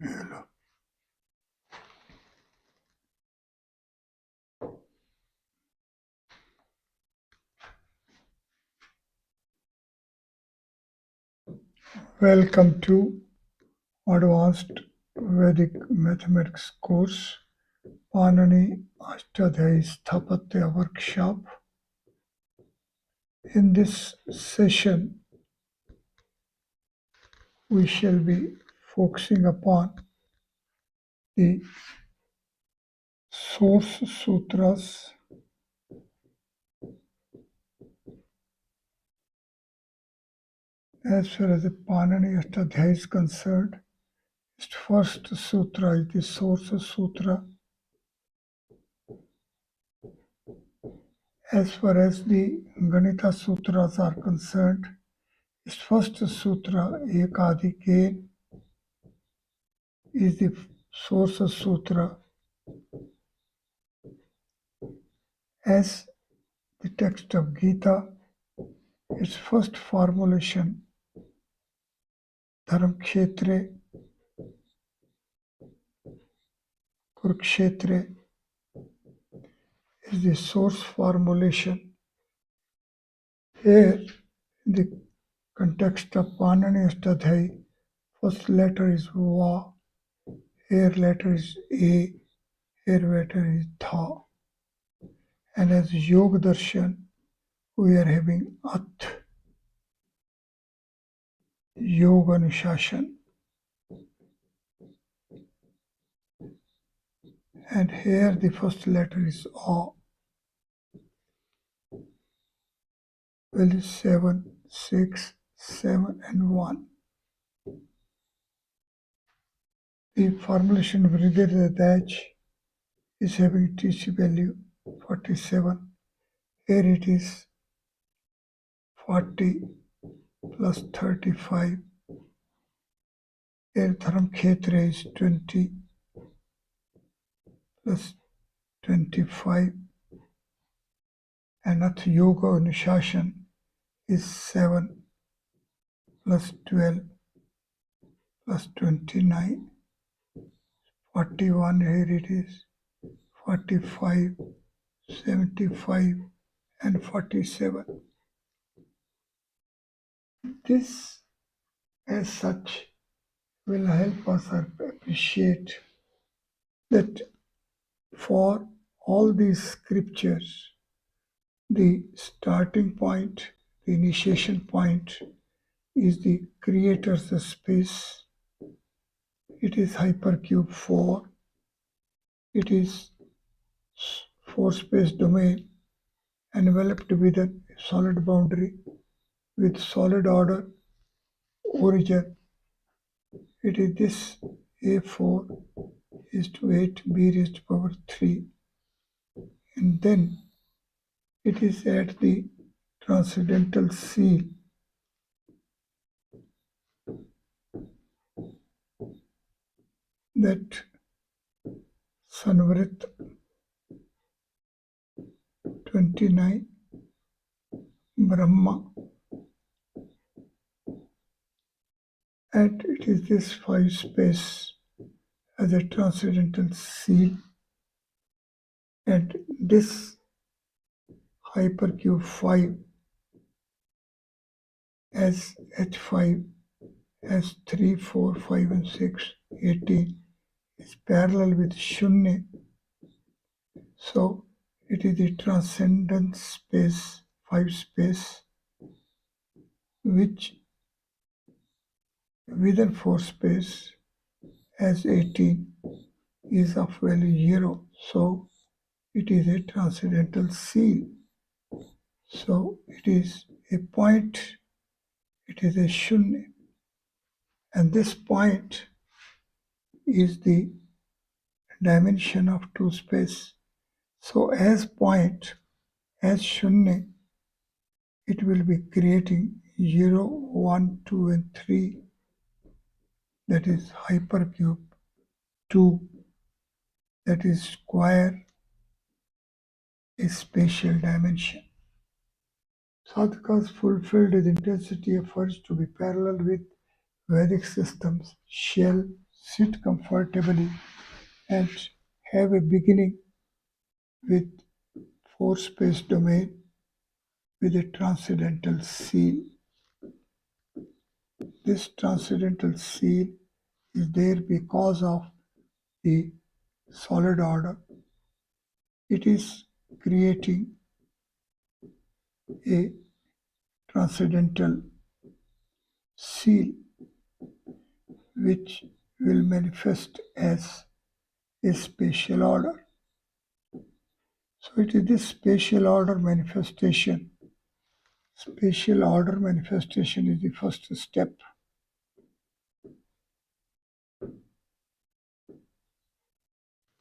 Hello. Welcome to Advanced Vedic Mathematics course, Panini Ashtadhayayi Sthapatya workshop. In this session, we shall be focusing upon the source sutras as far as the Panini Ashtadhyayi is concerned. Its first sutra is the source sutra. As far as the Ganita sutras are concerned, its first sutra, Ekadike, is the source sutra. As the text of Gita, its first formulation, Dharamkshetre, Kurukshetre, is the source formulation. Here, in the context of Panini Ashtadhyayi, first letter is Va, here letter is A, here letter is Tha. And as Yoga Darshan, we are having At, Yoga Anushashan. And here the first letter is A. Value 7, 6, 7, and 1. The formulation of Hridayadaj is having TC value 47. Here it is 40 plus 35. Here Dharamkshetra is 20 plus 25. And Nath Yoga Anushashan is 7 plus 12 plus 29. 41, here it is 45, 75, and 47. This, as such, will help us appreciate that for all these scriptures, the starting point, the initiation point, is the creator's space. It is hypercube 4. It is 4-space domain enveloped with a solid boundary with solid order origin. It is this A4 is to 8 b raised to power 3, and then it is at the transcendental seal that Sanvrit 29 Brahma, and it is this 5 space as a transcendental seal, and this hypercube 5 as H5 as 3, 4, 5, and 6, 18 is parallel with Shunya. So it is the transcendent space, 5 space, which within 4 space as 18 is of value 0. So it is a transcendental seal. So it is a point, it is a Shunya. And this point is the dimension of 2 space. So as point, as Shunya, it will be creating 0, 1, 2, and 3. That is hypercube 2. That is square, a spatial dimension. Sadhakas fulfilled his intensity efforts to be parallel with Vedic systems, shall sit comfortably and have a beginning with four-space domain with a transcendental seal. This transcendental seal is there because of the solid order. It is creating a transcendental seal which will manifest as a spatial order. So it is this spatial order manifestation. Spatial order manifestation is the first step.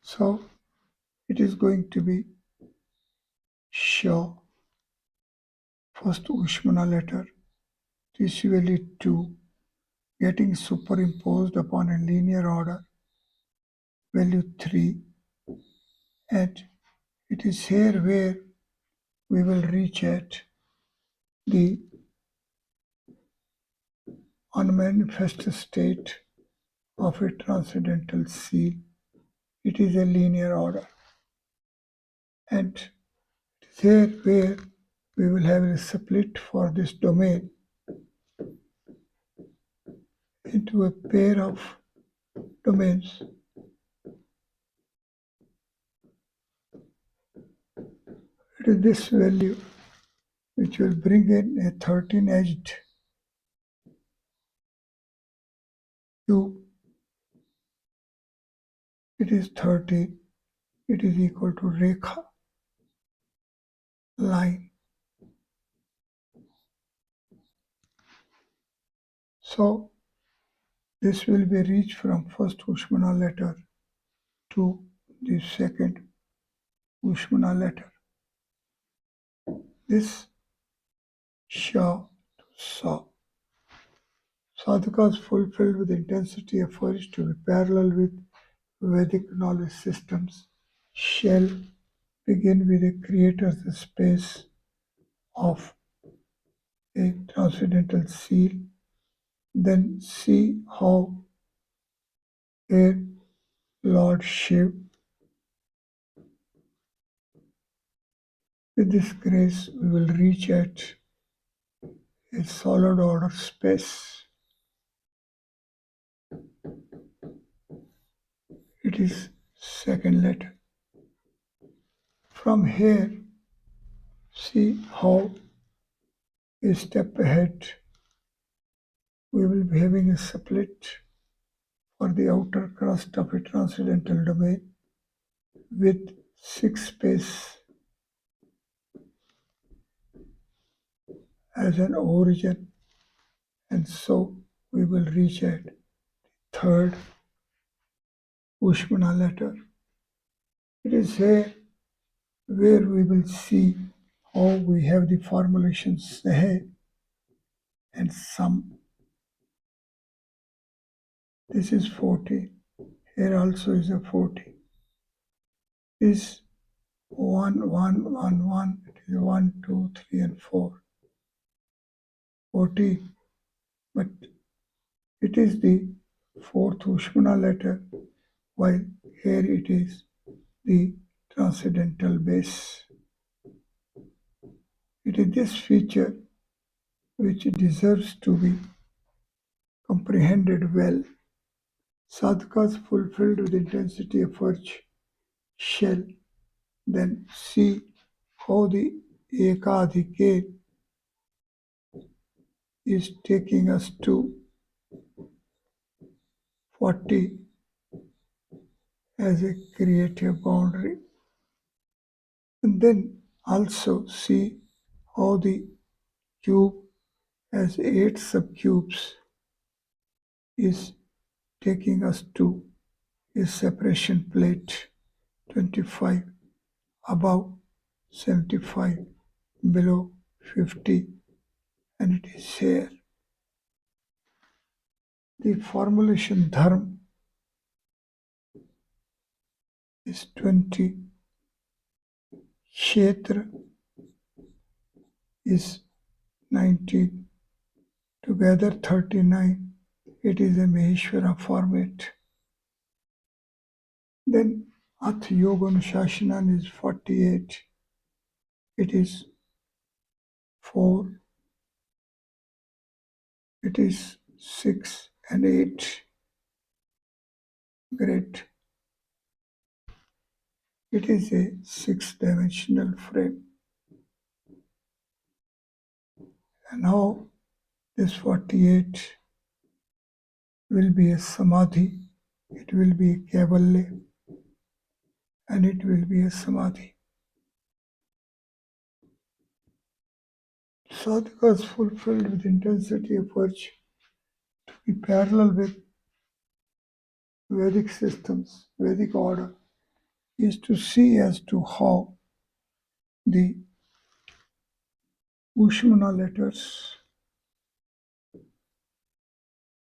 So it is going to be show first Ushmana letter, usually 2, getting superimposed upon a linear order, value 3, and it is here where we will reach at the unmanifest state of a transcendental seal. It is a linear order, and it is here where we will have a split for this domain into a pair of domains. It is this value which will bring in a 13-edged cube. It is 13. It is equal to Rekha line. So this will be reached from first Ushmana letter to the second Ushmana letter. This Sha to Sa. Sadhakas fulfilled with intensity efforts to be parallel with Vedic knowledge systems shall begin with a creator's space of a transcendental seal, then see how a Lord Shiv, with this grace, we will reach at a solid order space. It is second letter. From here, see how a step ahead we will be having a split for the outer crust of a transcendental domain with 6 space as an origin, and so we will reach at third Ushmana letter. It is here where we will see how we have the formulation Sahe and Sam. This is 40. Here also is a 40. This 1, 1, 1, 1. It is 1, 2, 3, and 4. 40. But it is the fourth Ushmana letter, while here it is the transcendental base. It is this feature which deserves to be comprehended well. Sadhakas fulfilled with intensity efforts shall then see how the Ekadhike is taking us to 40 as a creative boundary. And then also see how the cube has 8 subcubes is taking us to a separation plate 25 above 75 below 50, and it is here. The formulation dharma is 20, kshetra is 19, together 39. It is a Maheshwara format. Then Ath Yoga Anushasana is 48. It is 4, it is 6 and 8. Great. It is a 6-dimensional frame. And now this 48 will be a Samadhi, it will be a Kaivalya, and it will be a Samadhi. Sadhakas fulfilled with intensity of virtue to be parallel with Vedic systems, Vedic order, is to see as to how the Ushmana letters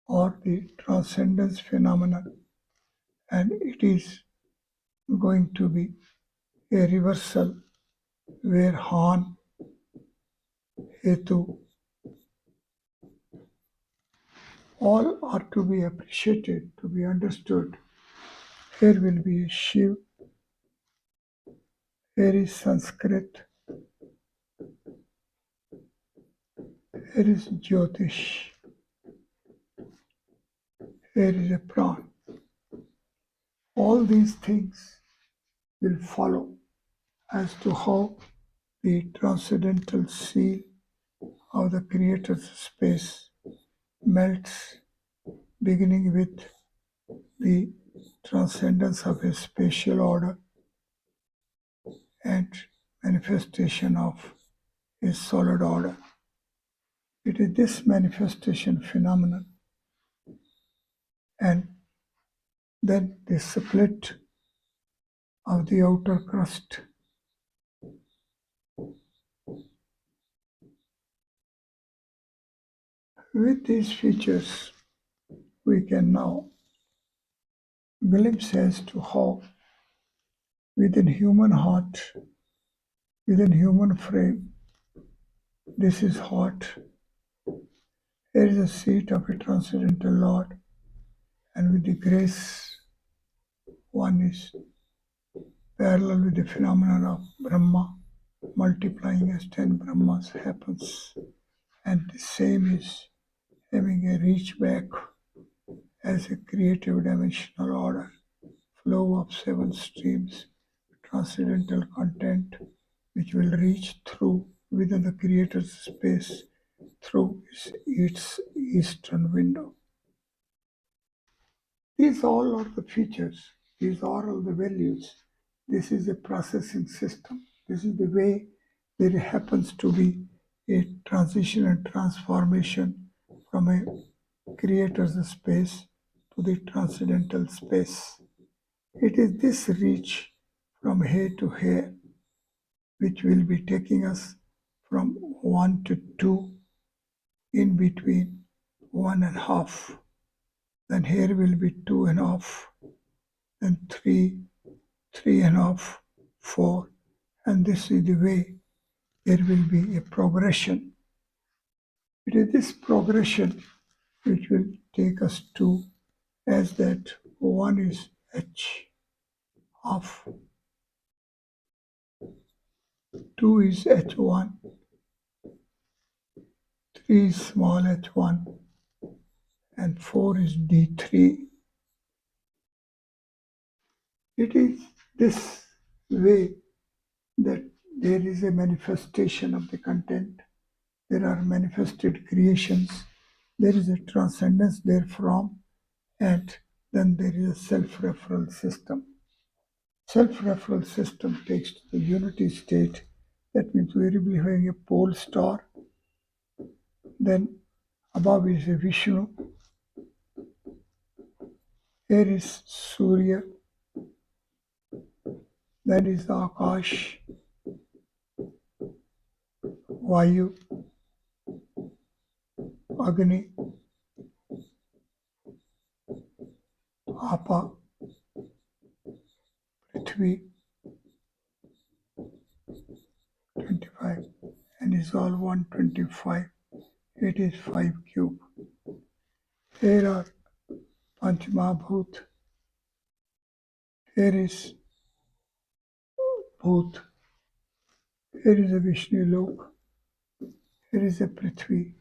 or the transcendence phenomenon, and it is going to be a reversal where Han, Hetu, all are to be appreciated, to be understood. Here will be a Shiv, here is Sanskrit, here is Jyotish, here is a Pran. All these things will follow as to how the transcendental seal of the Creator's space melts, beginning with the transcendence of a spatial order and manifestation of a solid order. It is this manifestation phenomenon and then the split of the outer crust. With these features, we can now glimpse as to how within human heart, within human frame, this is heart. There is a seat of a transcendental Lord, and with the grace, one is parallel with the phenomenon of Brahma, multiplying as 10 Brahmas happens, and the same is having a reach back as a creative dimensional order, flow of 7 streams, transcendental content, which will reach through within the Creator's space through its eastern window. These all are the features, these are all the values. This is a processing system. This is the way there happens to be a transition and transformation from a creator's space to the transcendental space. It is this reach from here to here which will be taking us from 1 to 2, in between 1.5. Then here will be 2.5, then 3, 3.5, 4, and this is the way there will be a progression. It is this progression which will take us to, as that 1 is H of 2 is H1, 3 is small h1, and 4 is D3. It is this way that there is a manifestation of the content. There are manifested creations. There is a transcendence therefrom, and then there is a self-referral system. Self-referral system takes to the unity state. That means variably having a pole star. Then above is a Vishnu. Here is Surya. Then is Akash, Vayu, Agni, Apa, Prithvi, 25, and is all 125. It is 5 cube. Here are Panchmahabhut, Here is Bhut. Here is a Vishnu Lok. Here is a Prithvi.